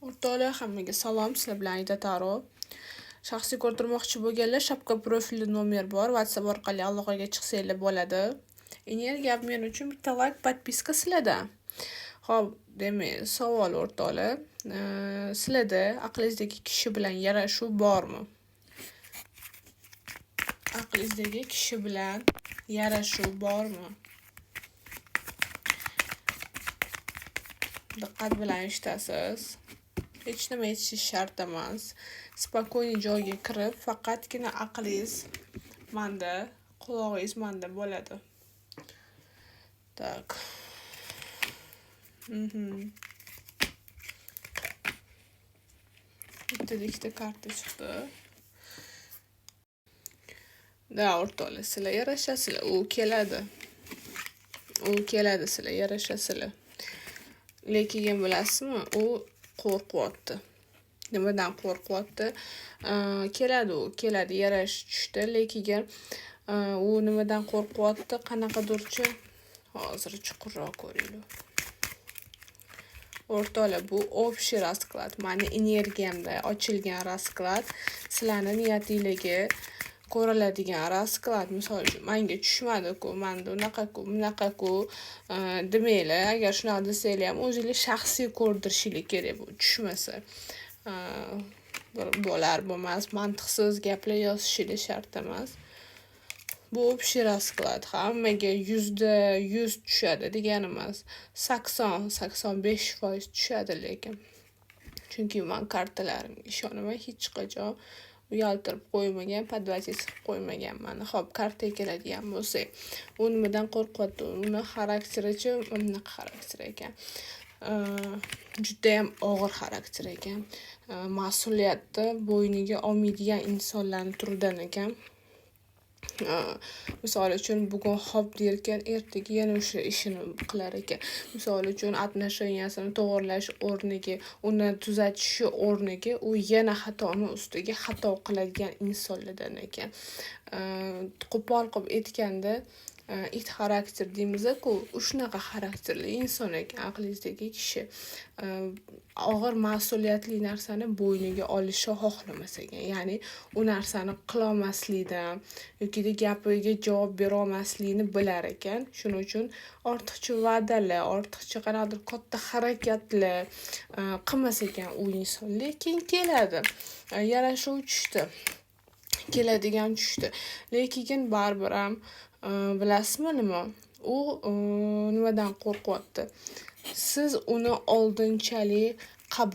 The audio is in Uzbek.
O'rtoqlar, hammaga salom. Sizlar bilan Ida Taro. Shaxsiy ko'rtirmoqchi bo'lganlar shapka profili nomer bor. WhatsApp orqali aloqaga chiqsanglar bo'ladi. Energiya men uchun bitta like, podpiska sizlardan. Xo'p, demak, savol o'rtoqlar. Sizlarda aqlingizdagi kishi bilan yarashuv bormi? Aqlingizdagi kishi bilan yarashuv bormi? Diqqat bilan eshitasiz. Hech nima aytishingiz shart emas. Spokойный joyga kirib, faqatgina aqlingiz manda, qulog'ingiz manda bo'ladi. Tak. Bitta karta chiqdi. Da, o'rtoqlar, sizlar yarashasizlar. U keladi, sizlar yarashasizlar. Lekin bilasizmi, u qo'rqyapti. Nimadan qo'rqyapti? Keladi, yarash tushdi, lekin u nimadan qo'rqyapti? Qanaqadurchi hozir chuqurroq ko'ringlar. O'rtoqlar, bu общий расклад. Meni energiyamda ochilgan расклад, sizlarning niyatingizga ko'riladigan расклад. Misol uchun, menga tushmadi-ku, menda bunaqa-ku demanglar. Agar shunaqa desanglar ham o'zingiz shaxsiy ko'rdirishingiz kerak bu tushmasa. Bo'lar bo'lmas mantiqsiz gaplar yozishingiz shart emas. Bu общий расклад. Hammaga 100% tushadi degani emas. 80-85% tushadi lekin. Chunki men kartalarimga ishonaman, hech qachon uyaltirib qo'ymagan, podvazis qilib qo'ymaganman. Xo'p, kartaga keladigan bo'lsak, u nimadan qo'rqyapti? Uni xarakterichi bunaqa xarakter ekan. Juda ham og'ir xarakter ekan. Mas'uliyatni bo'yniga olmaydigan insonlarning turidan ekan. Misol uchun, bugun xo'p derkan, ertaga yana o'sha ishini qilar ekan. Misol uchun, отношениясini to'g'irlash o'rniga, uni tuzatish o'rniga, u yana xatoni ustiga xato qiladigan insonlardan ekan. Qo'pol qilib aytganda, it xarakter deymiz-ku, shunaqa xarakterli inson ekan aqlingizdagi kishi. Og'ir mas'uliyatli narsani bo'yniga olishni xohlamas ekan. Ya'ni u narsani qilolmaslikdan yoki gapiga javob bera olmasligini bilar ekan. Shuning uchun ortiqcha va'dalar, ortiqcha qanaqadir katta harakatlar qilmas ekan u inson. Lekin keladi. Yarashuv tushdi. Keladigan tushdi. Lekin baribir ham bilasizmi nima? U nimadan qo'rqyapti? Siz uni oldinchalik qabul